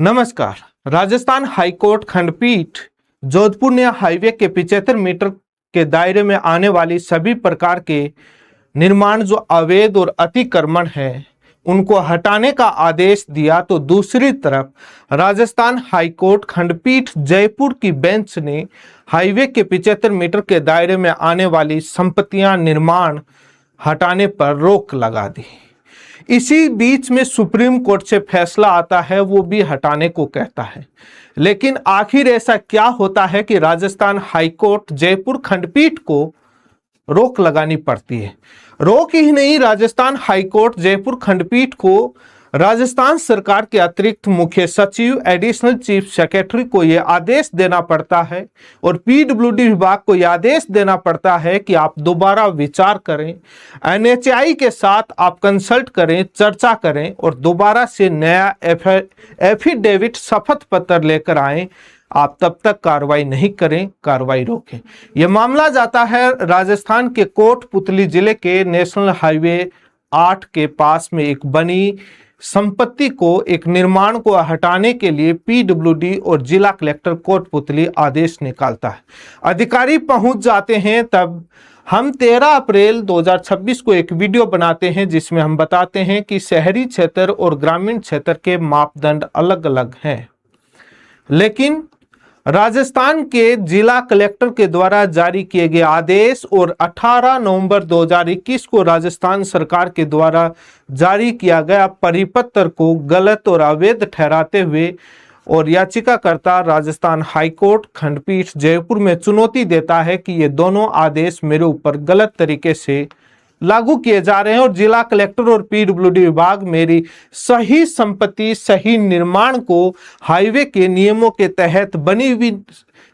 नमस्कार। राजस्थान हाईकोर्ट खंडपीठ जोधपुर ने हाईवे के 75 मीटर के दायरे में आने वाली सभी प्रकार के निर्माण जो अवैध और अतिक्रमण है उनको हटाने का आदेश दिया। तो दूसरी तरफ राजस्थान हाईकोर्ट खंडपीठ जयपुर की बेंच ने हाईवे के 75 मीटर के दायरे में आने वाली संपत्तियां निर्माण हटाने पर रोक लगा दी। इसी बीच में सुप्रीम कोर्ट से फैसला आता है, वो भी हटाने को कहता है। लेकिन आखिर ऐसा क्या होता है कि राजस्थान हाईकोर्ट जयपुर खंडपीठ को रोक लगानी पड़ती है। रोक ही नहीं, राजस्थान हाईकोर्ट जयपुर खंडपीठ को राजस्थान सरकार के अतिरिक्त मुख्य सचिव एडिशनल चीफ सेक्रेटरी को यह आदेश देना पड़ता है और पीडब्ल्यूडी विभाग को यह आदेश देना पड़ता है कि आप दोबारा विचार करें, एनएचएआई के साथ आप कंसल्ट करें, चर्चा करें और दोबारा से नया एफिडेविट शपथ पत्र लेकर आएं। आप तब तक कार्रवाई नहीं करें, कार्रवाई रोकें। यह मामला जाता है राजस्थान के कोटपुतली जिले के नेशनल हाईवे 8 के पास में एक बनी संपत्ति को, एक निर्माण को हटाने के लिए पीडब्ल्यूडी और जिला कलेक्टर कोटपुतली आदेश निकालता है। अधिकारी पहुंच जाते हैं। तब हम 13 अप्रैल 2026 को एक वीडियो बनाते हैं जिसमें हम बताते हैं कि शहरी क्षेत्र और ग्रामीण क्षेत्र के मापदंड अलग अलग हैं। लेकिन राजस्थान के जिला कलेक्टर के द्वारा जारी किए गए आदेश और 18 नवंबर 2021 को राजस्थान सरकार के द्वारा जारी किया गया परिपत्र को गलत और अवैध ठहराते हुए और याचिकाकर्ता राजस्थान हाईकोर्ट खंडपीठ जयपुर में चुनौती देता है कि ये दोनों आदेश मेरे ऊपर गलत तरीके से लागू किए जा रहे हैं और जिला कलेक्टर और पीडब्ल्यूडी विभाग मेरी सही संपत्ति, सही निर्माण को हाईवे के नियमों के तहत बनी हुई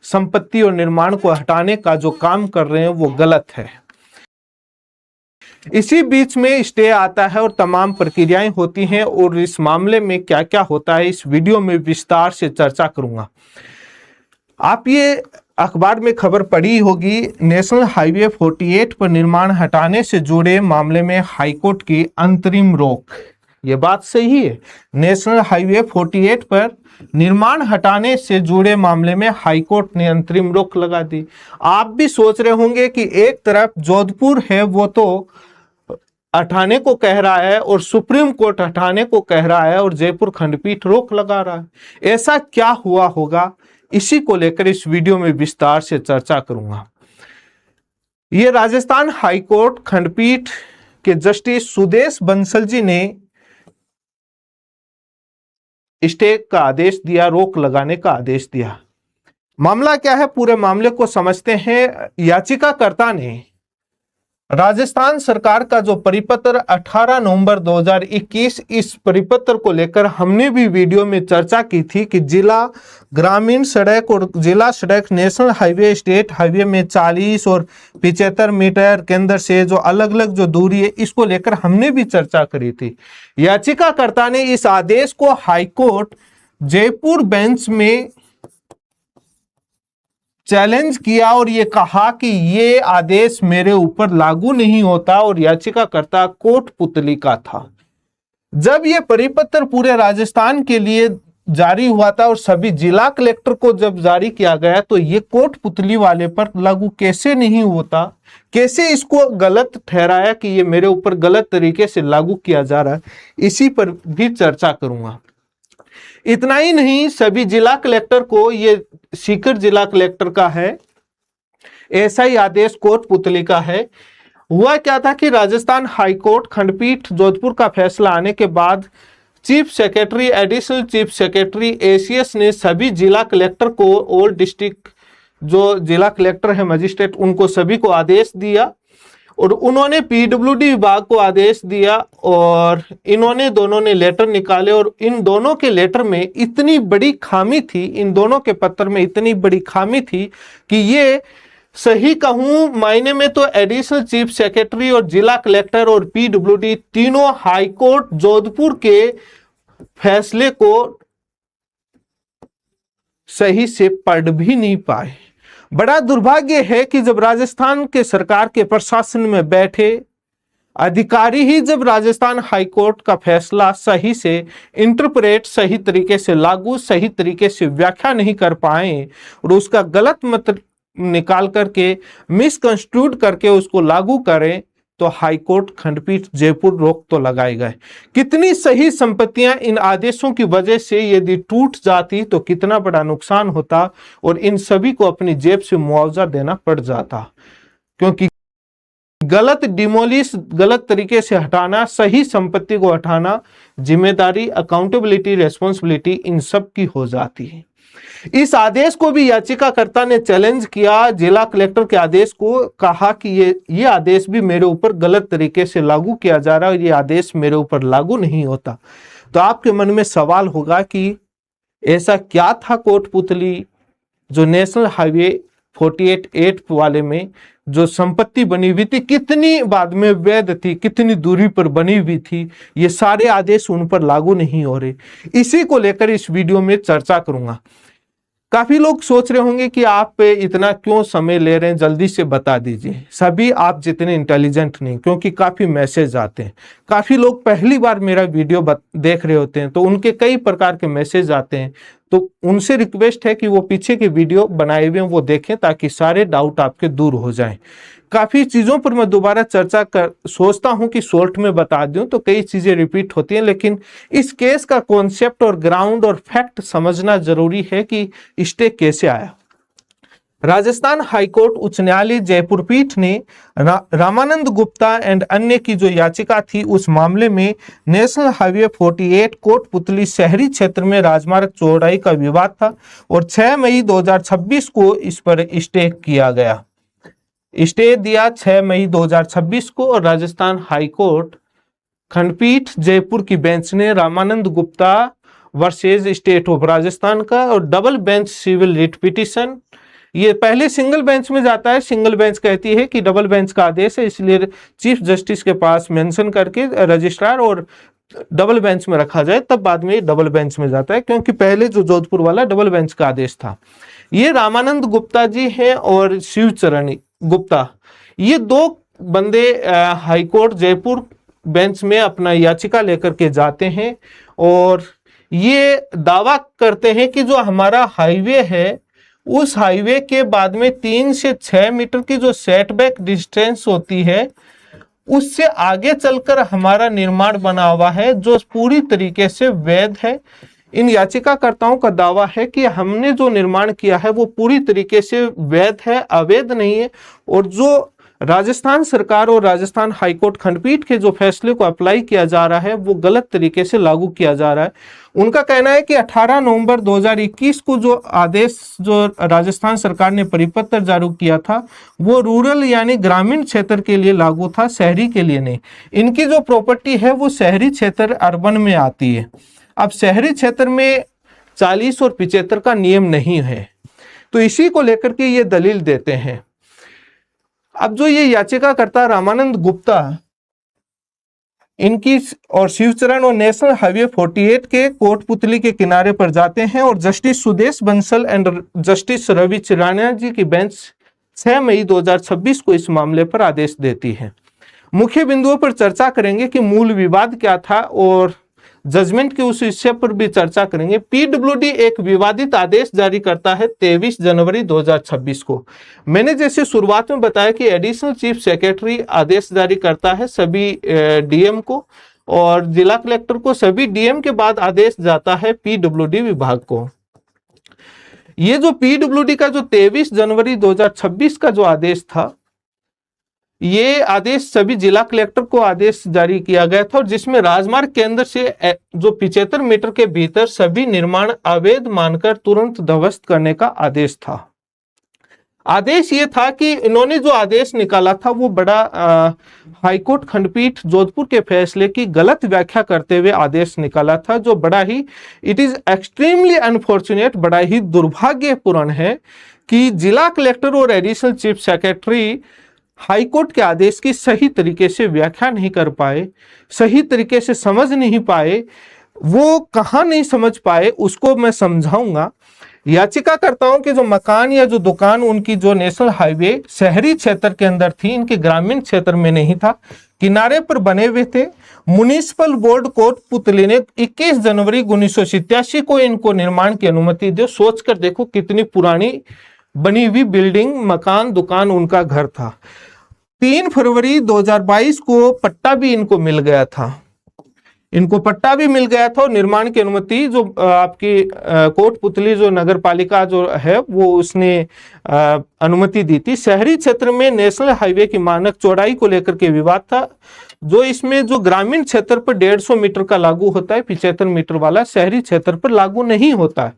संपत्ति और निर्माण को हटाने का जो काम कर रहे हैं वो गलत है। इसी बीच में स्टे आता है और तमाम प्रक्रियाएं होती हैं और इस मामले में क्या क्या होता है इस वीडियो में विस्तार से चर्चा करूंगा। आप ये अखबार में खबर पढ़ी होगी, नेशनल हाईवे 48 पर निर्माण हटाने से जुड़े मामले में हाईकोर्ट की अंतरिम रोक। ये बात सही है, नेशनल हाईवे 48 पर निर्माण हटाने से जुड़े मामले में हाईकोर्ट ने अंतरिम रोक लगा दी। आप भी सोच रहे होंगे कि एक तरफ जोधपुर है वो तो हटाने को कह रहा है और सुप्रीम कोर्ट हटाने को कह रहा है और जयपुर खंडपीठ रोक लगा रहा है। ऐसा क्या हुआ होगा, इसी को लेकर इस वीडियो में विस्तार से चर्चा करूंगा। ये राजस्थान हाईकोर्ट खंडपीठ के जस्टिस सुदेश बंसल जी ने स्टे का आदेश दिया, रोक लगाने का आदेश दिया। मामला क्या है, पूरे मामले को समझते हैं। याचिकाकर्ता ने राजस्थान सरकार का जो परिपत्र 18 नवंबर 2021, इस परिपत्र को लेकर हमने भी वीडियो में चर्चा की थी कि जिला ग्रामीण सड़क और जिला सड़क नेशनल हाईवे स्टेट हाईवे में 40 और 75 मीटर के अंदर से जो अलग अलग जो दूरी है इसको लेकर हमने भी चर्चा करी थी। याचिकाकर्ता ने इस आदेश को हाईकोर्ट जयपुर बेंच में चैलेंज किया और ये कहा कि ये आदेश मेरे ऊपर लागू नहीं होता और याचिकाकर्ता कोटपुतली का था। जब ये परिपत्र पूरे राजस्थान के लिए जारी हुआ था और सभी जिला कलेक्टर को जब जारी किया गया तो ये कोटपुतली वाले पर लागू कैसे नहीं होता, कैसे इसको गलत ठहराया कि ये मेरे ऊपर गलत तरीके से लागू किया जा रहा है, इसी पर भी चर्चा करूंगा। इतना ही नहीं, सभी जिला कलेक्टर को, ये सीकर जिला कलेक्टर का है, ऐसा ही आदेश कोटपुतली का है। हुआ क्या था कि राजस्थान हाईकोर्ट खंडपीठ जोधपुर का फैसला आने के बाद chief secretary, additional chief secretary ACS ने सभी जिला कलेक्टर को, ऑल डिस्ट्रिक्ट जो जिला कलेक्टर है मजिस्ट्रेट, उनको सभी को आदेश दिया और उन्होंने पीडब्ल्यूडी विभाग को आदेश दिया और इन्होंने दोनों ने लेटर निकाले और इन दोनों के लेटर में इतनी बड़ी खामी थी, इन दोनों के पत्र में इतनी बड़ी खामी थी कि ये सही कहूं मायने में तो एडिशनल चीफ सेक्रेटरी और जिला कलेक्टर और पीडब्ल्यूडी तीनों हाईकोर्ट जोधपुर के फैसले को सही से पढ़ भी नहीं पाए। बड़ा दुर्भाग्य है कि जब राजस्थान के सरकार के प्रशासन में बैठे अधिकारी ही जब राजस्थान हाईकोर्ट का फैसला सही से इंटरप्रेट, सही तरीके से लागू, सही तरीके से व्याख्या नहीं कर पाए और उसका गलत मत निकाल करके मिसकंस्ट्रूड करके उसको लागू करें, तो हाईकोर्ट खंडपीठ जयपुर रोक तो लगाएगा। कितनी सही संपत्तियां इन आदेशों की वजह से यदि टूट जाती तो कितना बड़ा नुकसान होता और इन सभी को अपनी जेब से मुआवजा देना पड़ जाता। क्योंकि गलत डिमोलिश, गलत तरीके से हटाना, सही संपत्ति को हटाना, जिम्मेदारी, अकाउंटेबिलिटी, रेस्पॉन्सिबिलिटी इन सब की हो जाती है। इस आदेश को भी याचिकाकर्ता ने चैलेंज किया, जिला कलेक्टर के आदेश को, कहा कि ये आदेश भी मेरे ऊपर गलत तरीके से लागू किया जा रहा है और ये आदेश मेरे ऊपर लागू नहीं होता। तो आपके मन में सवाल होगा कि ऐसा क्या था कोटपुतली जो नेशनल हाईवे 48 वाले में जो संपत्ति बनी हुई थी, कितनी बाद में वैध थी, कितनी दूरी पर बनी हुई थी, ये सारे आदेश उन पर लागू नहीं हो रहे। इसी को लेकर इस वीडियो में चर्चा करूंगा। काफी लोग सोच रहे होंगे कि आप इतना क्यों समय ले रहे हैं, जल्दी से बता दीजिए। सभी आप जितने इंटेलिजेंट नहीं, क्योंकि काफी मैसेज आते हैं। काफी लोग पहली बार मेरा वीडियो देख रहे होते हैं तो उनके कई प्रकार के मैसेज आते हैं, तो उनसे रिक्वेस्ट है कि वो पीछे के वीडियो बनाए हुए हैं वो देखें ताकि सारे डाउट आपके दूर हो जाएं। काफी चीजों पर मैं दोबारा चर्चा कर सोचता हूं कि शॉर्ट में बता दूं तो कई चीजें रिपीट होती हैं, लेकिन इस केस का कॉन्सेप्ट और ग्राउंड और फैक्ट समझना जरूरी है कि स्टे कैसे आया। राजस्थान हाईकोर्ट उच्च न्यायालय जयपुर पीठ ने रामानंद गुप्ता एंड अन्य की जो याचिका थी उस मामले में नेशनल हाईवे 48 कोटपुतली शहरी क्षेत्र में राजमार्ग चौड़ाई का विवाद था और 6 मई 2026 को इस पर स्टे किया गया। स्टे दिया 6 मई 2026 को और राजस्थान हाईकोर्ट खंडपीठ जयपुर की बेंच ने Ramanand Gupta versus State of Rajasthan का और double bench civil writ petition, ये पहले सिंगल बेंच में जाता है। सिंगल बेंच कहती है कि डबल बेंच का आदेश है, इसलिए चीफ जस्टिस के पास मेंशन करके रजिस्ट्रार और डबल बेंच में रखा जाए, तब बाद में डबल बेंच में जाता है, क्योंकि पहले जो जोधपुर वाला डबल बेंच का आदेश था। ये रामानंद गुप्ता जी हैं और शिवचरण गुप्ता, ये दो बंदे हाईकोर्ट जयपुर बेंच में अपना याचिका लेकर के जाते हैं और ये दावा करते हैं कि जो हमारा हाईवे है उस हाईवे के बाद में 3 से 6 मीटर की जो सेटबैक डिस्टेंस होती है उससे आगे चलकर हमारा निर्माण बना हुआ है जो पूरी तरीके से वैध है। इन याचिकाकर्ताओं का दावा है कि हमने जो निर्माण किया है वो पूरी तरीके से वैध है, अवैध नहीं है, और जो राजस्थान सरकार और राजस्थान हाईकोर्ट खंडपीठ के जो फैसले को अप्लाई किया जा रहा है वो गलत तरीके से लागू किया जा रहा है। उनका कहना है कि 18 नवंबर 2021 को जो आदेश जो राजस्थान सरकार ने परिपत्र जारी किया था वो रूरल यानी ग्रामीण क्षेत्र के लिए लागू था, शहरी के लिए नहीं। इनकी जो प्रॉपर्टी है वो शहरी क्षेत्र अर्बन में आती है। अब शहरी क्षेत्र में 40 और 75 का नियम नहीं है, तो इसी को लेकर के ये दलील देते हैं। अब जो ये याचिकाकर्ता रामानंद गुप्ता इनकी और शिवचरण और नेशनल हाईवे 48 के कोटपुतली के किनारे पर जाते हैं और justice Sudesh Bansal and justice Ravi Chirania ji की बेंच 6 मई 2026 को इस मामले पर आदेश देती है। मुख्य बिंदुओं पर चर्चा करेंगे कि मूल विवाद क्या था और जजमेंट के उस विषय पर भी चर्चा करेंगे। पीडब्ल्यूडी एक विवादित आदेश जारी करता है 23 जनवरी 2026 को। मैंने जैसे शुरुआत में बताया कि एडिशनल चीफ सेक्रेटरी आदेश जारी करता है सभी डीएम को और जिला कलेक्टर को, सभी डीएम के बाद आदेश जाता है पीडब्ल्यूडी विभाग को। ये जो पीडब्ल्यूडी का जो 23 जनवरी 2026 का जो आदेश था, ये आदेश सभी जिला कलेक्टर को आदेश जारी किया गया था और जिसमें राजमार्ग केंद्र से जो 75 मीटर के भीतर सभी निर्माण अवैध मानकर तुरंत ध्वस्त करने का आदेश था। आदेश ये था कि इन्होंने जो आदेश निकाला था वो बड़ा हाईकोर्ट खंडपीठ जोधपुर के फैसले की गलत व्याख्या करते हुए आदेश निकाला था, जो बड़ा ही इट इज एक्सट्रीमली अनफॉर्चुनेट, बड़ा ही दुर्भाग्यपूर्ण है कि जिला कलेक्टर और एडिशनल चीफ सेक्रेटरी हाईकोर्ट के आदेश की सही तरीके से व्याख्या नहीं कर पाए, सही तरीके से समझ नहीं पाए। वो कहाँ नहीं समझ पाए उसको मैं समझाऊंगा। याचिकाकर्ताओं के जो मकान या जो दुकान उनकी जो नेशनल हाईवे शहरी क्षेत्र के अंदर थी, इनके ग्रामीण क्षेत्र में नहीं था, किनारे पर बने हुए थे। म्युनिसिपल बोर्ड कोटपुतली ने 21 जनवरी 1987 को इनको निर्माण की अनुमति दी। सोचकर देखो कितनी पुरानी बनी हुई बिल्डिंग, मकान, दुकान उनका घर था। 3 फरवरी 2022 को पट्टा भी इनको मिल गया था, इनको पट्टा भी मिल गया था और निर्माण की अनुमति जो आपकी कोटपुतली जो नगर पालिका जो है वो उसने अनुमति दी थी। शहरी क्षेत्र में नेशनल हाईवे की मानक चौड़ाई को लेकर के विवाद था, जो इसमें जो ग्रामीण क्षेत्र पर 150 मीटर का लागू होता है, 75 मीटर वाला शहरी क्षेत्र पर लागू नहीं होता है।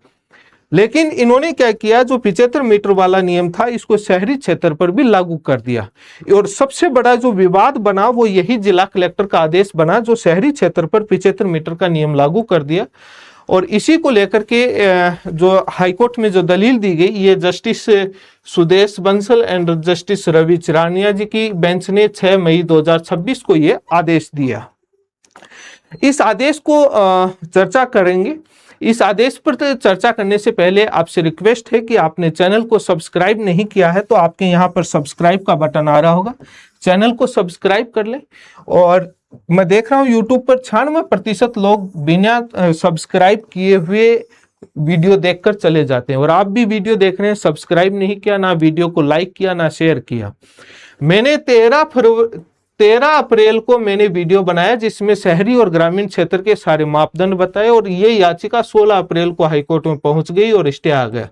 लेकिन इन्होंने क्या किया, जो 75 मीटर वाला नियम था इसको शहरी क्षेत्र पर भी लागू कर दिया। और सबसे बड़ा जो विवाद बना वो यही जिला कलेक्टर का आदेश बना, जो शहरी क्षेत्र पर 75 मीटर का नियम लागू कर दिया। और इसी को लेकर के जो हाईकोर्ट में जो दलील दी गई, ये justice Sudesh Bansal and justice Ravi Chirania ji की बेंच ने 6 मई 2026 को ये आदेश दिया। इस आदेश को चर्चा करेंगे। इस आदेश पर तो चर्चा करने से पहले आपसे रिक्वेस्ट है कि आपने चैनल को सब्सक्राइब नहीं किया है तो आपके यहाँ पर सब्सक्राइब का बटन आ रहा होगा, चैनल को सब्सक्राइब कर लें। और मैं देख रहा हूँ यूट्यूब पर 96% लोग बिना सब्सक्राइब किए हुए वीडियो देखकर चले जाते हैं, और आप भी वीडियो देख रहे हैं, सब्सक्राइब नहीं किया, ना वीडियो को लाइक किया, ना शेयर किया। मैंने 13 अप्रैल को मैंने वीडियो बनाया जिसमें शहरी और ग्रामीण क्षेत्र के सारे मापदंड बताए, और ये याचिका 16 अप्रैल को हाईकोर्ट में पहुंच गई और स्टे आ गया।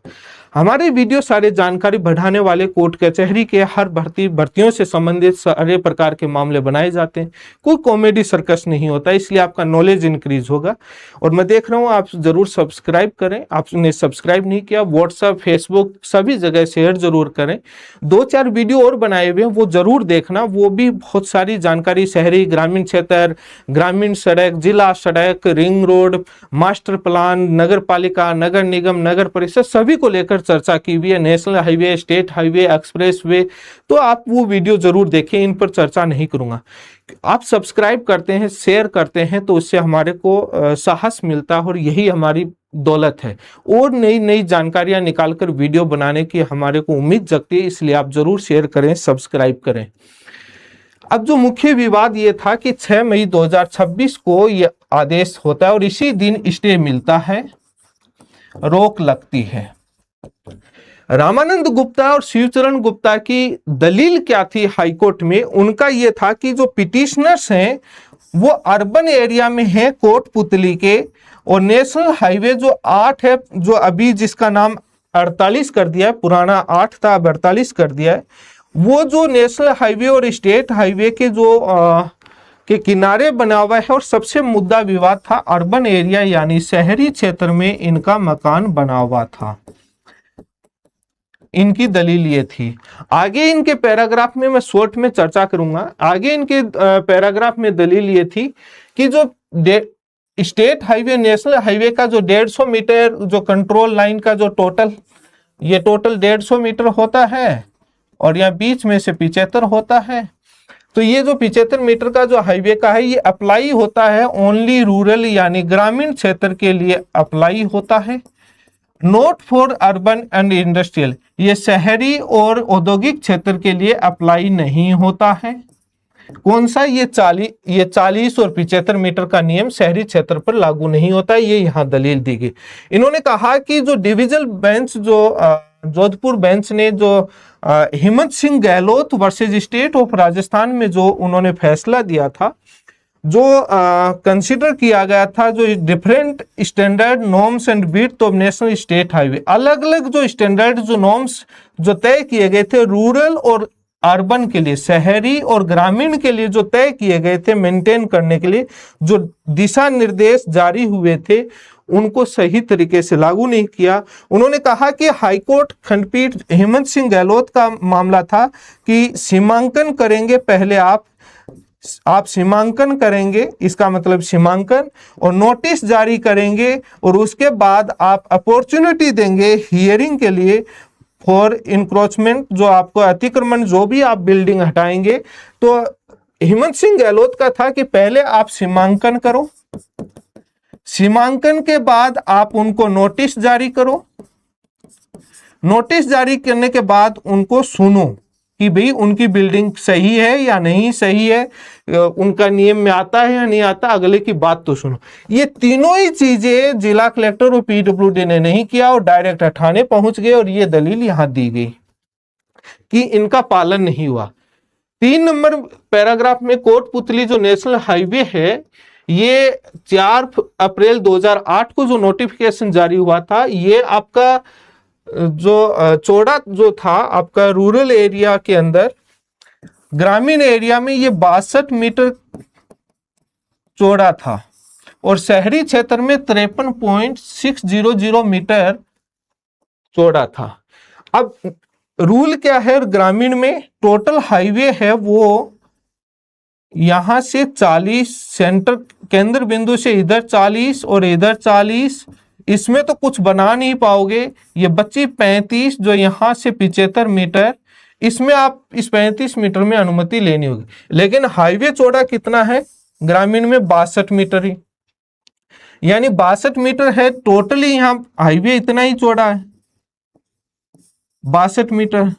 हमारे वीडियो सारे जानकारी बढ़ाने वाले, कोर्ट कचहरी के हर भर्तियों से संबंधित सारे प्रकार के मामले बनाए जाते हैं। कोई कॉमेडी सर्कस नहीं होता, इसलिए आपका नॉलेज इंक्रीज होगा। और मैं देख रहा हूँ आप जरूर सब्सक्राइब करें, आपने सब्सक्राइब नहीं किया, व्हाट्सएप, फेसबुक सभी जगह शेयर जरूर करें। 2-4 वीडियो और बनाए हुए हैं वो जरूर देखना, वो भी बहुत सारी जानकारी शहरी ग्रामीण क्षेत्र, ग्रामीण सड़क, जिला सड़क, रिंग रोड, मास्टर प्लान, नगर पालिका, नगर निगम, नगर परिषद सभी को लेकर चर्चा की हुई है। National highway, state highway, express way, तो आप वो वीडियो जरूर देखें, इन पर चर्चा नहीं करूंगा। आप सब्सक्राइब करते हैं, शेयर करते हैं तो उससे हमारे को साहस मिलता है और यही हमारी दौलत है। और नई नई जानकारियां निकालकर वीडियो बनाने की हमारे को उम्मीद जगती है, इसलिए आप जरूर शेयर करें, सब्सक्राइब करें। अब जो मुख्य विवाद ये था कि 6 मई 2026 को ये आदेश होता है और इसी दिन स्टे मिलता है, रोक लगती है। रामानंद गुप्ता और शिवचरण गुप्ता की दलील क्या थी हाईकोर्ट में? उनका यह था कि जो पिटिशनर्स हैं वो अर्बन एरिया में हैं कोटपुतली के, और नेशनल हाईवे जो 8 है, जो अभी जिसका नाम 48 कर दिया है, पुराना 8 था अब 48 कर दिया है, वो जो नेशनल हाईवे और स्टेट हाईवे के जो के किनारे बना हुआ है। और सबसे मुद्दा विवाद था अर्बन एरिया यानी शहरी क्षेत्र में इनका मकान बना हुआ था। इनकी दलील ये थी। आगे इनके पैराग्राफ में मैं शॉर्ट में चर्चा करूंगा। आगे इनके पैराग्राफ में दलील ये थी कि जो स्टेट हाईवे, नेशनल हाईवे का जो 150 मीटर जो कंट्रोल लाइन का जो टोटल 150 मीटर होता है और यहाँ बीच में से 75 होता है, तो ये जो 75 मीटर का जो हाईवे का है ये अप्लाई होता है ओनली रूरल यानी ग्रामीण क्षेत्र के लिए अप्लाई होता है, note for urban and industrial, ये शहरी और औद्योगिक क्षेत्र के लिए अप्लाई नहीं होता है। कौन सा? ये 40 और 75 मीटर का नियम शहरी क्षेत्र पर लागू नहीं होता है, ये यहाँ दलील दी गई। इन्होंने कहा कि जो डिविजनल बेंच जो जोधपुर बेंच ने जो हिम्मत Singh Gehlot versus State of Rajasthan में जो उन्होंने फैसला दिया था, जो कंसिडर किया गया था, जो different standard norms and width of national state highway, अलग अलग जो स्टैंडर्ड जो नॉर्म्स जो तय किए गए थे रूरल और अर्बन के लिए, शहरी और ग्रामीण के लिए जो तय किए गए थे मेंटेन करने के लिए, जो दिशा निर्देश जारी हुए थे उनको सही तरीके से लागू नहीं किया। उन्होंने कहा कि हाईकोर्ट खंडपीठ हेमंत सिंह गहलोत का मामला था कि सीमांकन करेंगे, पहले आप सीमांकन करेंगे, इसका मतलब सीमांकन, और नोटिस जारी करेंगे और उसके बाद आप अपॉर्चुनिटी देंगे हियरिंग के लिए फॉर इंक्रोचमेंट, जो आपको अतिक्रमण जो भी आप बिल्डिंग हटाएंगे। तो हेमंत सिंह गहलोत का था कि पहले आप सीमांकन करो, सीमांकन के बाद आप उनको नोटिस जारी करो, नोटिस जारी करने के बाद उनको सुनो कि भाई उनकी बिल्डिंग सही है या नहीं सही है, उनका नियम में आता है या नहीं आता, अगले की बात तो सुनो। ये तीनों ही चीजें जिला कलेक्टर और पीडब्ल्यूडी ने नहीं किया और डायरेक्ट थाने पहुंच गए और ये दलील यहां दी गई कि इनका पालन नहीं हुआ। 3 नंबर पैराग्राफ में कोटपुतली जो नेशनल हाईवे है, ये 4 अप्रैल 2008 को जो नोटिफिकेशन जारी हुआ था, ये आपका जो चौड़ा जो था आपका रूरल एरिया के अंदर, ग्रामीण एरिया में ये 62 मीटर चौड़ा था और शहरी क्षेत्र में 53.600 मीटर चौड़ा था। अब रूल क्या है, ग्रामीण में टोटल हाईवे है वो यहां से 40, सेंटर केंद्र बिंदु से इधर 40 और इधर 40, इसमें तो कुछ बना नहीं पाओगे। ये बच्ची 35 जो यहां से 75 मीटर, इसमें आप इस 35 मीटर में अनुमति लेनी होगी। लेकिन हाईवे चौड़ा कितना है ग्रामीण में? 62 मीटर ही, यानी 62 मीटर है टोटली। यहाँ हाईवे इतना ही चौड़ा है 62 मीटर,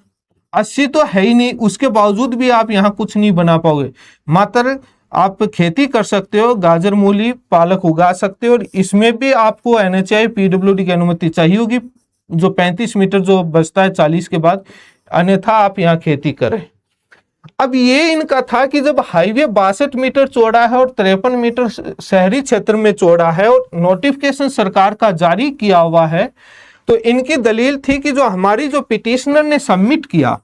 80 तो है ही नहीं। उसके बावजूद भी आप यहाँ कुछ नहीं बना पाओगे। मात्र आप खेती कर सकते हो, गाजर मूली पालक उगा सकते हो और इसमें भी आपको एनएचआई पीडब्ल्यूडी की अनुमति चाहिए होगी, जो 35 मीटर जो बचता है 40 के बाद, अन्यथा आप यहाँ खेती करें। अब ये इनका था कि जब हाईवे 62 मीटर चौड़ा है और 53 मीटर शहरी क्षेत्र में चौड़ा है और नोटिफिकेशन सरकार का जारी किया हुआ है, तो इनकी दलील थी कि जो हमारी जो पिटिशनर ने सबमिट किया,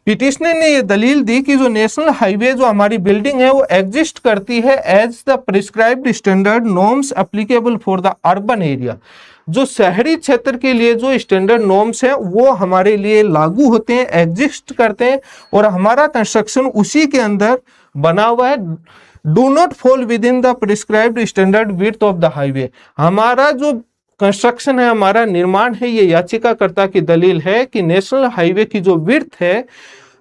पिटिशनर ने ये दलील दी कि जो नेशनल हाईवे जो हमारी बिल्डिंग है वो एग्जिस्ट करती है as the prescribed standard norms applicable for the urban area. जो शहरी क्षेत्र के लिए जो स्टैंडर्ड नॉर्म्स हैं वो हमारे लिए लागू होते हैं, एग्जिस्ट करते हैं और हमारा कंस्ट्रक्शन उसी के अंदर बना हुआ है। Do not fall with in the prescribed standard width of the highway. हमारा जो कंस्ट्रक्शन है, हमारा निर्माण है, ये याचिकाकर्ता की दलील है कि नेशनल हाईवे की जो विड्थ है,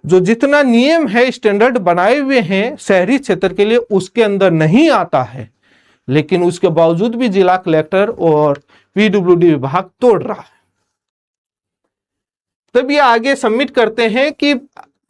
जो जितना नियम है स्टैंडर्ड बनाए हुए हैं शहरी क्षेत्र के लिए, उसके अंदर नहीं आता है। लेकिन उसके बावजूद भी जिला कलेक्टर और पीडब्ल्यूडी विभाग तोड़ रहा है। तब ये आगे सबमिट करते हैं कि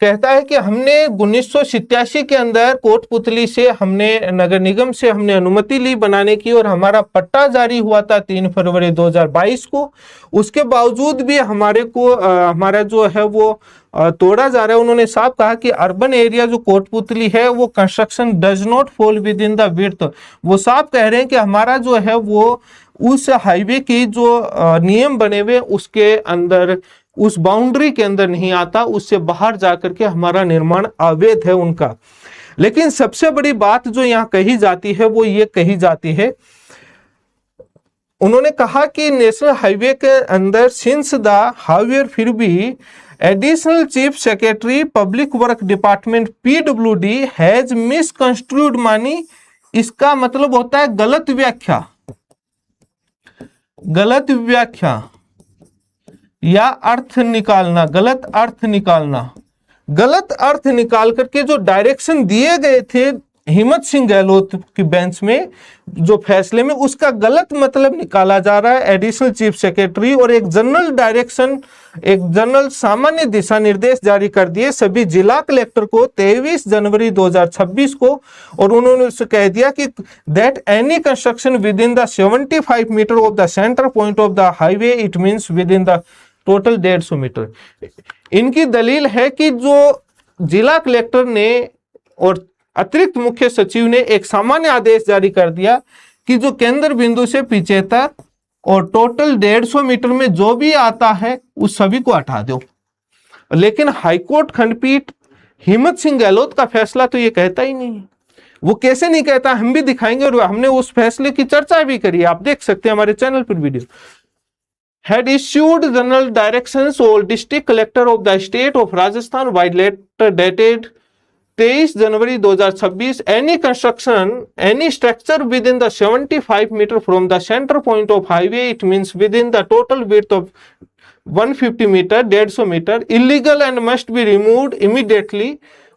कहता है कि हमने 1987 के अंदर कोटपुतली से हमने नगर निगम से हमने अनुमति ली बनाने की और हमारा पट्टा जारी हुआ था 3 फरवरी 2022 को। उसके बावजूद भी हमारे को हमारा जो है वो तोड़ा जा रहा है। उन्होंने साफ कहा कि अर्बन एरिया जो कोटपुतली है वो construction does not fall with in the width. वो साफ कह रहे हैं कि हमारा जो है वो उस हाईवे की जो नियम बने हुए उसके अंदर, उस बाउंड्री के अंदर नहीं आता, उससे बाहर जाकर के हमारा निर्माण अवैध है उनका। लेकिन सबसे बड़ी बात जो यहाँ कही जाती है वो ये कही जाती है, उन्होंने कहा कि नेशनल हाईवे के अंदर सिंस द हाईवे फिर भी additional chief secretary public work department PWD has misconstrued, मानी इसका मतलब होता है गलत व्याख्या, गलत व्याख्या या अर्थ निकालना, गलत अर्थ निकालना, गलत अर्थ निकाल करके जो डायरेक्शन दिए गए थे हिम्मत सिंह गहलोत की बेंच में जो फैसले में, उसका गलत मतलब निकाला जा रहा है एडिशनल चीफ सेक्रेटरी, और एक जनरल डायरेक्शन, एक जनरल सामान्य दिशा निर्देश जारी कर दिए सभी जिला कलेक्टर को 23 जनवरी 2026 को। और उन्होंने उससे कह दिया कि that any construction within the 75 metre of the centre point of the highway it means within the total 150 metre. इनकी दलील है कि जो जिला कलेक्टर ने और अतिरिक्त मुख्य सचिव ने एक सामान्य आदेश जारी कर दिया कि जो केंद्र बिंदु से 75 और टोटल 150 मीटर में जो भी आता है उस सभी को हटा दो। लेकिन हाईकोर्ट खंडपीठ हिम्मत सिंह गहलोत का फैसला तो ये कहता ही नहीं है। वो कैसे नहीं कहता हम भी दिखाएंगे और हमने उस फैसले की चर्चा भी करी, आप देख सकते हैं हमारे चैनल पर video. had issued general directions all district collector of the state of Rajasthan by letter dated 23 January 2026 any construction any structure within the 75 meter from the center point of highway it means within the total width of 150 meter 150 meter illegal and must be removed immediately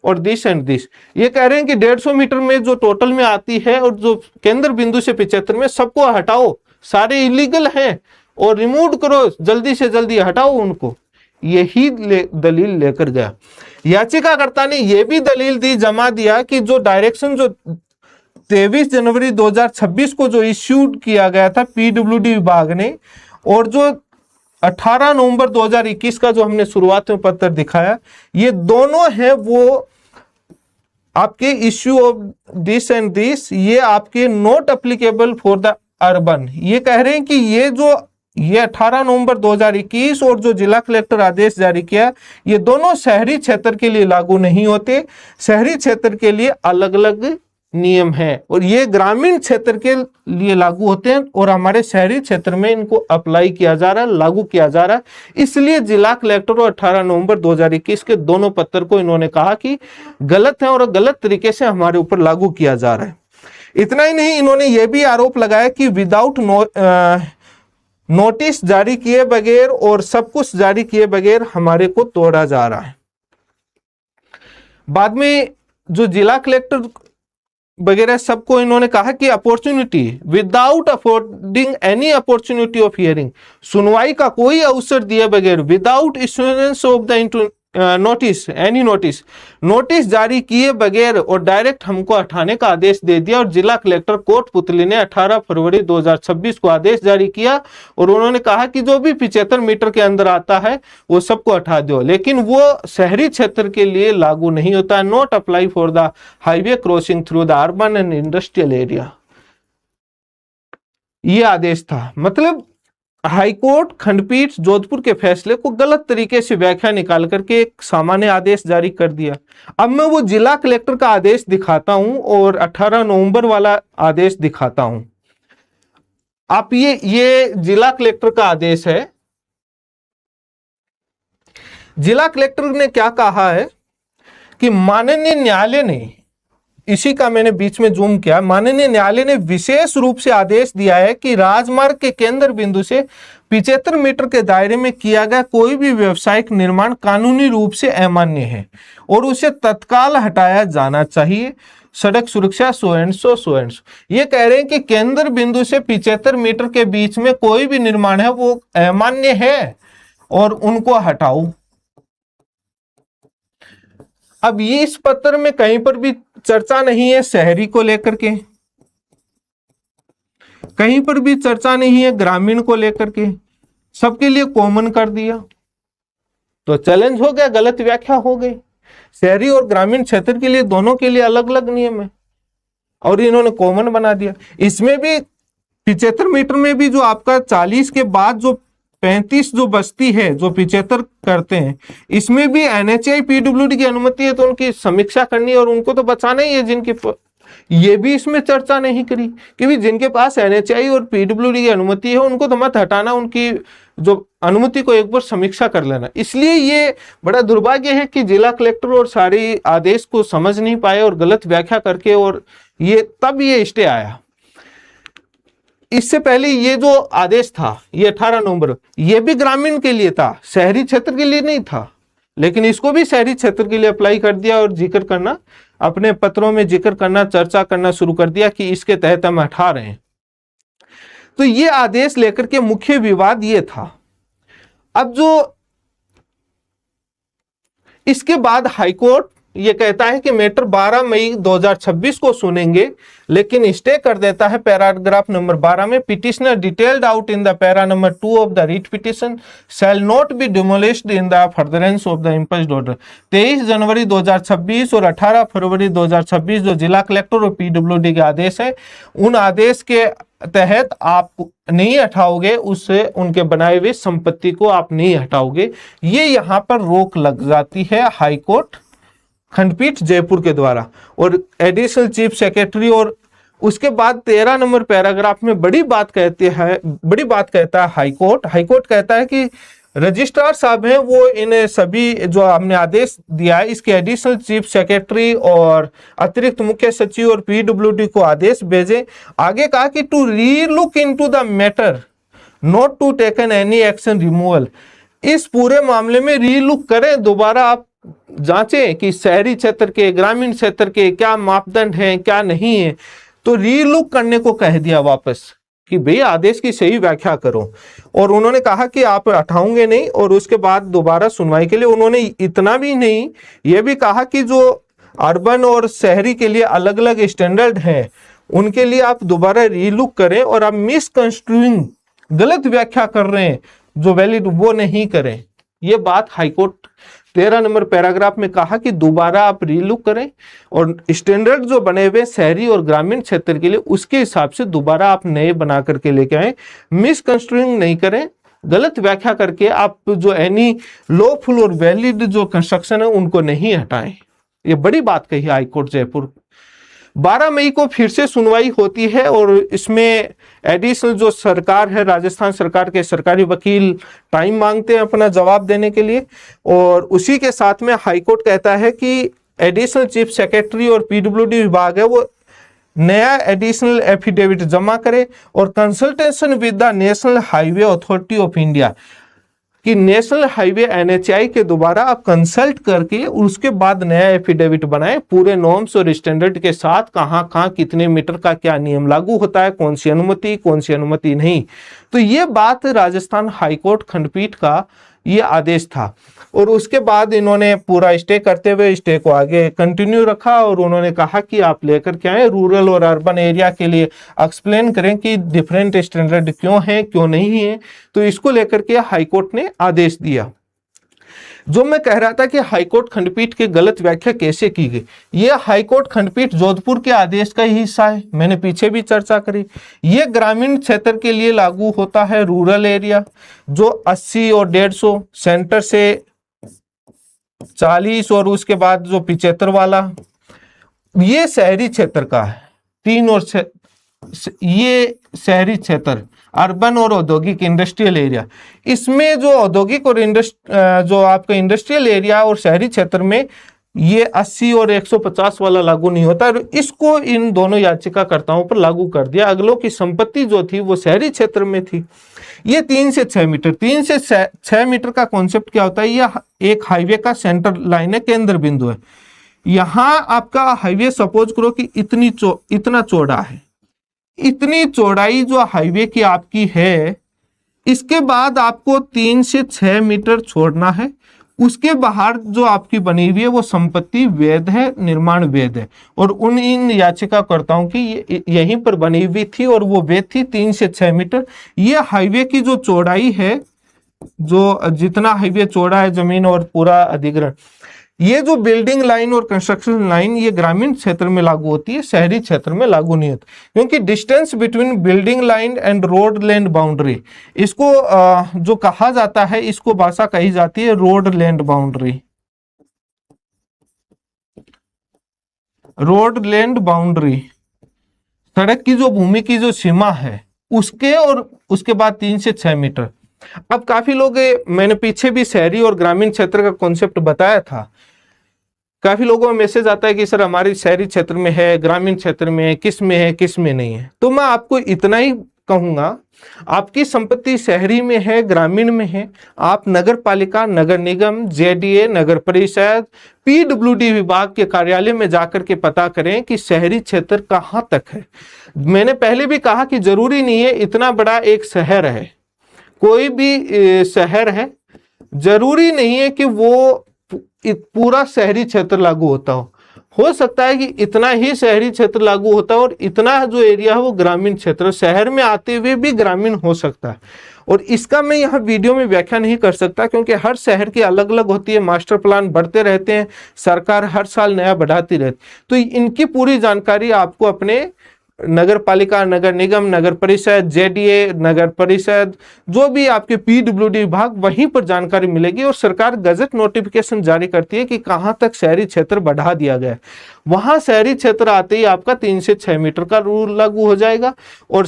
और this and this. ये कह रहे हैं कि 150 metre में जो total में आती है और जो केंद्र बिंदु से 75 में सबको हटाओ, सारे इलीगल हैं और रिमूव करो, जल्दी से जल्दी हटाओ उनको। यही दलील लेकर गया। याचिकाकर्ता ने यह भी दलील दी, जमा दिया कि जो डायरेक्शन जो 23 जनवरी 2026 को जो इश्यूड किया गया था पीडब्ल्यूडी विभाग ने, और जो 18 नवंबर 2021 का जो हमने शुरुआत में पत्र दिखाया, ये दोनों है वो आपके issue of this and this, ये आपके not applicable for the urban. ये कह रहे हैं कि ये 18 नवंबर 2021 और जो जिला कलेक्टर आदेश जारी किया, ये दोनों शहरी क्षेत्र के लिए लागू नहीं होते। शहरी क्षेत्र के लिए अलग अलग नियम है और ये ग्रामीण क्षेत्र के लिए लागू होते हैं, और हमारे शहरी क्षेत्र में इनको अप्लाई किया जा रहा है, लागू किया जा रहा है। इसलिए जिला कलेक्टर और 18 नवंबर 2021 के दोनों पत्र को इन्होंने कहा कि गलत है और गलत तरीके से हमारे ऊपर लागू किया जा रहा है। इतना ही नहीं, इन्होंने ये भी आरोप लगाया कि विदाउट नोटिस जारी किए बगैर और सब कुछ जारी किए बगैर हमारे को तोड़ा जा रहा है। बाद में जो जिला कलेक्टर वगैरह सबको इन्होंने कहा कि opportunity without affording any opportunity of hearing, सुनवाई का कोई अवसर दिए बगैर, without issuance of the notice, any notice जारी किए बगैर और डायरेक्ट हमको हटाने का आदेश दे दिया। और जिला कलेक्टर कोटपुतली ने 18 फरवरी 2026 को आदेश जारी किया और उन्होंने कहा कि जो भी 75 मीटर के अंदर आता है वो सबको हटा दो, लेकिन वो शहरी क्षेत्र के लिए लागू नहीं होता। Not apply for the highway crossing through the urban and industrial area, ये आदेश था। मतलब हाईकोर्ट खंडपीठ जोधपुर के फैसले को गलत तरीके से व्याख्या निकाल करके एक सामान्य आदेश जारी कर दिया। अब मैं वो जिला कलेक्टर का आदेश दिखाता हूं और 18 नवंबर वाला आदेश दिखाता हूं। आप ये जिला कलेक्टर का आदेश है। जिला कलेक्टर ने क्या कहा है कि माननीय न्यायालय ने, इसी का मैंने बीच में जूम किया, माननीय न्यायालय ने विशेष रूप से आदेश दिया है कि राजमार्ग के केंद्र बिंदु से 75 मीटर के दायरे में किया गया कोई भी व्यावसायिक निर्माण कानूनी रूप से अमान्य है और उसे तत्काल हटाया जाना चाहिए। सड़क सुरक्षा सो एंड सो। ये कह रहे हैं कि केंद्र बिंदु से 75 मीटर के बीच में कोई भी निर्माण है वो अमान्य है और उनको हटाओ। अब ये इस पत्र में कहीं पर भी चर्चा नहीं है शहरी को लेकर के, कहीं पर भी चर्चा नहीं है ग्रामीण को लेकर के, सबके लिए कॉमन कर दिया। तो चैलेंज हो गया, गलत व्याख्या हो गई। शहरी और ग्रामीण क्षेत्र के लिए दोनों के लिए अलग अलग नियम है और इन्होंने कॉमन बना दिया। इसमें भी 75 मीटर में भी जो आपका 40 के बाद जो 35 जो बस्ती है जो 75 करते हैं, इसमें भी एनएचआई पीडब्ल्यूडी की अनुमति है तो उनकी समीक्षा करनी है और उनको तो बचाना ही है। जिनकी ये भी इसमें चर्चा नहीं करी कि जिनके पास एनएचआई और पीडब्ल्यूडी की अनुमति है उनको तो मत हटाना, उनकी जो अनुमति को एक बार समीक्षा कर लेना। इसलिए ये बड़ा दुर्भाग्य है कि जिला कलेक्टर और सारी आदेश को समझ नहीं पाए और गलत व्याख्या करके, और ये तब ये स्टे आया। इससे पहले ये जो आदेश था ये 18 नवंबर, ये भी ग्रामीण के लिए था, शहरी क्षेत्र के लिए नहीं था, लेकिन इसको भी शहरी क्षेत्र के लिए अप्लाई कर दिया और जिक्र करना, अपने पत्रों में जिक्र करना, चर्चा करना शुरू कर दिया कि इसके तहत हम हटा रहे हैं। तो ये आदेश लेकर के मुख्य विवाद ये था। अब जो इसके बाद हाईकोर्ट ये कहता है कि मैटर 12 मई 2026 को सुनेंगे, लेकिन स्टे कर देता है पैराग्राफ नंबर 12 में, petitioner detailed out in the para number 2 of the writ petition shall not be demolished in the furtherance of the imposed order. 23 जनवरी 2026 और 18 फरवरी 2026 जो जिला कलेक्टर और पीडब्ल्यूडी के आदेश है, उन आदेश के तहत आप नहीं हटाओगे, उससे उनके बनाए हुए संपत्ति को आप नहीं हटाओगे। ये यहाँ पर रोक लग जाती है हाईकोर्ट खंडपीठ जयपुर के द्वारा और एडिशनल चीफ सेक्रेटरी। और उसके बाद 13 नंबर पैराग्राफ में बड़ी बात कहता है हाईकोर्ट। हाईकोर्ट कहता है कि रजिस्ट्रार साहब हैं वो इन सभी जो हमने आदेश दिया है इसके एडिशनल चीफ सेक्रेटरी और अतिरिक्त मुख्य सचिव और पीडब्ल्यूडी को आदेश भेजें। आगे कहा कि to relook into the matter, not to taken any action removal. इस पूरे मामले में रीलुक करें, दोबारा आप जांचें कि शहरी क्षेत्र के ग्रामीण क्षेत्र के क्या मापदंड हैं क्या नहीं है। तो रीलुक करने को कह दिया वापस कि भाई आदेश की सही व्याख्या करो, और उन्होंने कहा कि आप हटाओगे नहीं। और उसके बाद दोबारा सुनवाई के लिए उन्होंने इतना भी नहीं, ये भी कहा कि जो अर्बन और शहरी के लिए अलग अलग स्टैंडर्ड है उनके लिए आप दोबारा रीलुक करें, और आप मिसकंस्ट्रूइंग, गलत व्याख्या कर रहे हैं जो वैलिड, वो नहीं करें। ये बात हाईकोर्ट 13 नंबर पैराग्राफ में कहा कि दोबारा आप रीलुक करें, और स्टैंडर्ड जो बने हुए शहरी और ग्रामीण क्षेत्र के लिए उसके हिसाब से दोबारा आप नए बना करके लेके आए। मिसकंस्ट्रूइंग नहीं करें, गलत व्याख्या करके आप जो एनी लॉफुल और वैलिड जो कंस्ट्रक्शन है उनको नहीं हटाएं। ये बड़ी बात कही हाईकोर्ट जयपुर। 12 मई को फिर से सुनवाई होती है, और इसमें एडिशनल जो सरकार है, राजस्थान सरकार के सरकारी वकील टाइम मांगते हैं अपना जवाब देने के लिए, और उसी के साथ में हाईकोर्ट कहता है कि एडिशनल चीफ सेक्रेटरी और पीडब्ल्यूडी विभाग है वो नया एडिशनल एफिडेविट जमा करे, और consultation with the national highway authority of India कि नेशनल हाईवे NHAI के दोबारा आप कंसल्ट करके उसके बाद नया एफिडेविट बनाएं पूरे नॉर्म्स और स्टैंडर्ड के साथ, कहाँ कितने मीटर का क्या नियम लागू होता है, कौन सी अनुमति नहीं। तो ये बात राजस्थान हाईकोर्ट खंडपीठ का ये आदेश था, और उसके बाद इन्होंने पूरा स्टे करते हुए स्टे को आगे कंटिन्यू रखा, और उन्होंने कहा कि आप लेकर के आए रूरल और अर्बन एरिया के लिए एक्सप्लेन करें कि डिफरेंट स्टैंडर्ड क्यों है क्यों नहीं है। तो इसको लेकर के हाईकोर्ट ने आदेश दिया। जो मैं कह रहा था कि हाईकोर्ट खंडपीठ की गलत व्याख्या कैसे की गई, ये हाईकोर्ट खंडपीठ जोधपुर के आदेश का ही हिस्सा है, मैंने पीछे भी चर्चा करी। ये ग्रामीण क्षेत्र के लिए लागू होता है, रूरल एरिया जो 80 और 150, सेंटर से 40 और उसके बाद जो 75 वाला, ये शहरी क्षेत्र का है। 3 और ये शहरी क्षेत्र, अर्बन और औद्योगिक इंडस्ट्रियल एरिया, इसमें जो औद्योगिक और जो आपका इंडस्ट्रियल एरिया और शहरी क्षेत्र में ये 80 और 150 वाला लागू नहीं होता। इसको इन दोनों याचिकाकर्ताओं पर लागू कर दिया। अगलों की संपत्ति जो थी वो शहरी क्षेत्र में थी। ये 3 से 6 मीटर, 3 से 6 मीटर का कॉन्सेप्ट क्या होता है, यह एक हाईवे का सेंटर लाइन है, केंद्र बिंदु है। यहां आपका हाईवे सपोज करो कि इतना चौड़ा है, इतनी चौड़ाई जो हाईवे की आपकी है, इसके बाद आपको 3 से 6 मीटर छोड़ना है। उसके बाहर जो आपकी बनी हुई है वो संपत्ति वैध है, निर्माण वैध है, और इन याचिकाकर्ताओं की यहीं पर बनी हुई थी और वो वैध थी 3 से 6 मीटर। ये हाईवे की जो चौड़ाई है, जो जितना हाईवे चौड़ा है जमीन और पूरा अधिग्रहण, ये जो बिल्डिंग लाइन और कंस्ट्रक्शन लाइन ये ग्रामीण क्षेत्र में लागू होती है, शहरी क्षेत्र में लागू नहीं होती, क्योंकि distance between building line and road land boundary, इसको जो कहा जाता है, इसको भाषा कही जाती है road land boundary. Road land boundary सड़क की जो भूमि की जो सीमा है उसके, और उसके बाद 3 से 6 मीटर। अब काफी लोग, मैंने पीछे भी शहरी और ग्रामीण क्षेत्र का कॉन्सेप्ट बताया था, काफी लोगों में मैसेज आता है कि सर हमारी शहरी क्षेत्र में है, ग्रामीण क्षेत्र में है, किस में है किस में नहीं है। तो मैं आपको इतना ही कहूंगा, आपकी संपत्ति शहरी में है, ग्रामीण में है, आप नगर पालिका, नगर निगम, JDA, नगर परिषद, PWD विभाग के कार्यालय में जाकर के पता करें कि शहरी क्षेत्र कहां तक है। मैंने पहले भी कहा कि जरूरी नहीं है इतना बड़ा एक शहर है, कोई भी शहर है, जरूरी नहीं है कि वो पूरा शहरी क्षेत्र लागू होता हो सकता है कि इतना ही शहरी क्षेत्र लागू होता है और इतना जो एरिया है वो ग्रामीण क्षेत्र, शहर में आते हुए भी ग्रामीण हो सकता है। और इसका मैं यहाँ वीडियो में व्याख्या नहीं कर सकता, क्योंकि हर शहर की अलग अलग होती है, मास्टर प्लान बढ़ते रहते हैं, सरकार हर साल नया बढ़ाती रहती, तो इनकी पूरी जानकारी आपको अपने नगर पालिका, नगर निगम, नगर परिषद, JDA, नगर परिषद, जो भी आपके PWD विभाग, वहीं पर जानकारी मिलेगी। और सरकार गजट नोटिफिकेशन जारी करती है कि कहां तक शहरी क्षेत्र बढ़ा दिया गया है। वहां शहरी क्षेत्र आते ही आपका 3 से 6 मीटर का रूल लागू हो जाएगा, और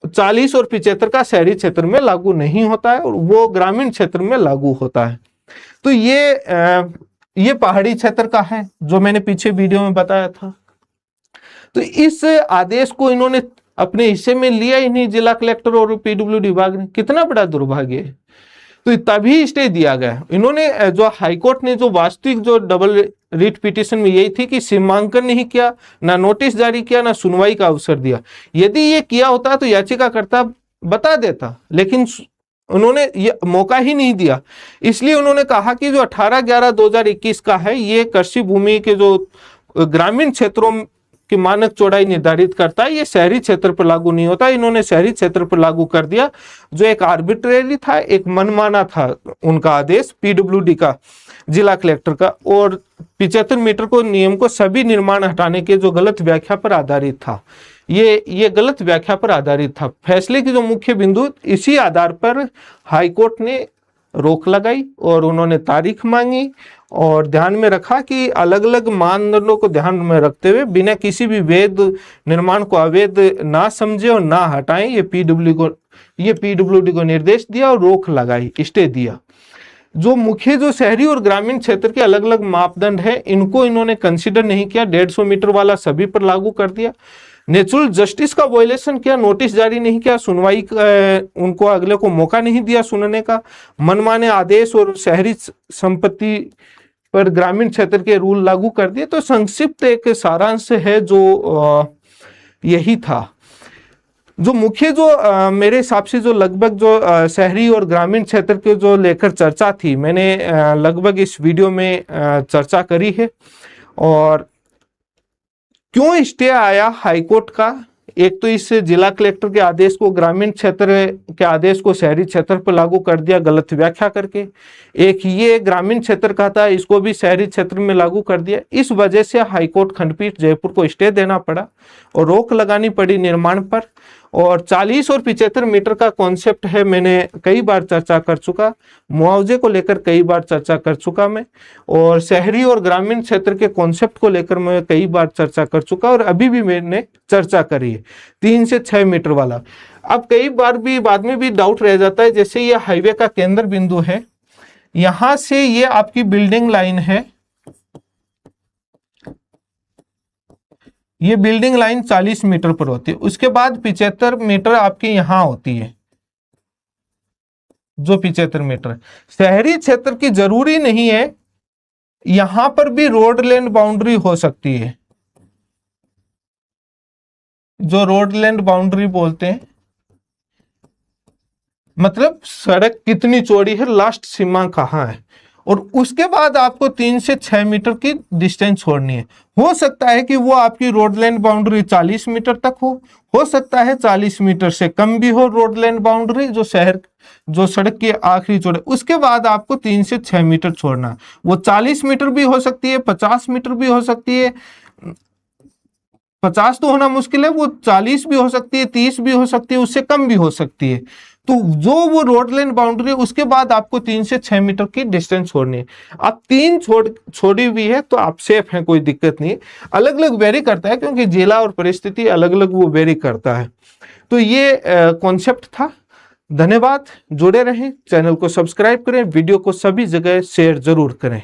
40 और 75 का शहरी क्षेत्र में लागू नहीं होता है, और वो ग्रामीण क्षेत्र में लागू होता है। तो ये पहाड़ी क्षेत्र का है जो मैंने पीछे वीडियो में बताया था। तो इस आदेश को इन्होंने अपने हिस्से में लिया ही नहीं, जिला कलेक्टर और PWD विभाग ने। कितना बड़ा दुर्भाग्य है। तो तभी स्टे दिया गया। इन्होंने जो हाईकोर्ट ने जो वास्तविक जो डबल रिट पिटीशन में यही थी कि सीमांकन नहीं किया, ना नोटिस जारी किया, ना सुनवाई का अवसर दिया। यदि ये किया होता तो याचिकाकर्ता बता देता, लेकिन उन्होंने ये मौका ही नहीं दिया। इसलिए उन्होंने कहा कि जो 18/11/2021 का है, ये कृषि भूमि के जो ग्रामीण क्षेत्रों की मानक चौड़ाई निर्धारित करता है, ये शहरी क्षेत्र पर लागू नहीं होता। इन्होंने शहरी क्षेत्र पर लागू कर दिया, जो एक आर्बिट्रेरी था, एक मनमाना था उनका आदेश पीडब्ल्यूडी का, जिला कलेक्टर का। और 75 मीटर को नियम को सभी निर्माण हटाने के जो गलत व्याख्या पर आधारित था, ये गलत व्याख्या पर आधारित था। फैसले की जो मुख्य बिंदु, इसी आधार पर हाईकोर्ट ने रोक लगाई और उन्होंने तारीख मांगी और ध्यान में रखा कि अलग अलग मानदंडों को ध्यान में रखते हुए बिना किसी भी वैध निर्माण को अवैध ना समझे और ना हटाएं, ये पीडब्ल्यूडी को निर्देश दिया और रोक लगाई, स्टे दिया। जो मुख्य जो शहरी और ग्रामीण क्षेत्र के अलग अलग मापदंड है, इनको इन्होंने कंसीडर नहीं किया। 150 मीटर वाला सभी पर लागू कर दिया। नेचुरल जस्टिस का वायलेशन किया, नोटिस जारी नहीं किया, सुनवाई उनको अगले को मौका नहीं दिया सुनने का, मनमाने आदेश और शहरी संपत्ति पर ग्रामीण क्षेत्र के रूल लागू कर दिए। तो संक्षिप्त एक सारांश है जो यही था। जो मुख्य जो मेरे हिसाब से जो लगभग जो शहरी और ग्रामीण क्षेत्र के जो लेकर चर्चा थी, मैंने लगभग इस वीडियो में चर्चा करी है। और क्यों स्टे आया हाईकोर्ट का, एक तो इस जिला कलेक्टर के आदेश को ग्रामीण क्षेत्र के आदेश को शहरी क्षेत्र पर लागू कर दिया गलत व्याख्या करके, एक ये ग्रामीण क्षेत्र का था, इसको भी शहरी क्षेत्र में लागू कर दिया। इस वजह से हाईकोर्ट खंडपीठ जयपुर को स्टे देना पड़ा और रोक लगानी पड़ी निर्माण पर। और 40 और 75 मीटर का कॉन्सेप्ट है, मैंने कई बार चर्चा कर चुका, मुआवजे को लेकर कई बार चर्चा कर चुका मैं, और शहरी और ग्रामीण क्षेत्र के कॉन्सेप्ट को लेकर मैं कई बार चर्चा कर चुका और अभी भी मैंने चर्चा करी है 3 से 6 मीटर वाला। अब कई बार भी बाद में भी डाउट रह जाता है, जैसे ये हाईवे का केंद्र बिंदु है, यहां से ये आपकी बिल्डिंग लाइन है, ये बिल्डिंग लाइन 40 मीटर पर होती है, उसके बाद 75 मीटर आपकी यहां होती है, जो 75 मीटर। शहरी क्षेत्र की जरूरी नहीं है, यहां पर भी रोड लैंड बाउंड्री हो सकती है, जो रोड लैंड बाउंड्री बोलते हैं, मतलब सड़क कितनी चौड़ी है, लास्ट सीमा कहाँ है, और उसके बाद आपको 3 से 6 मीटर की डिस्टेंस छोड़नी है। हो सकता है कि वो आपकी रोड लैंड बाउंड्री 40 मीटर तक हो सकता है 40 मीटर से कम भी हो रोड लैंड बाउंड्री, जो सड़क की आखिरी चौड़ाई, उसके बाद आपको 3 से 6 मीटर छोड़ना। वो 40 मीटर भी हो सकती है, 50 मीटर भी हो सकती है, 50 तो होना मुश्किल है, वो 40 भी हो सकती है, 30 भी हो सकती है, उससे कम भी हो सकती है। तो जो वो रोड लाइन बाउंड्री है, उसके बाद आपको 3 से 6 मीटर की डिस्टेंस छोड़नी है। आप 3 छोड़ी हुई है तो आप सेफ हैं, कोई दिक्कत नहीं। अलग अलग वेरी करता है, क्योंकि जिला और परिस्थिति अलग अलग वो वेरी करता है। तो ये कॉन्सेप्ट था। धन्यवाद, जुड़े रहें, चैनल को सब्सक्राइब करें, वीडियो को सभी जगह शेयर जरूर करें।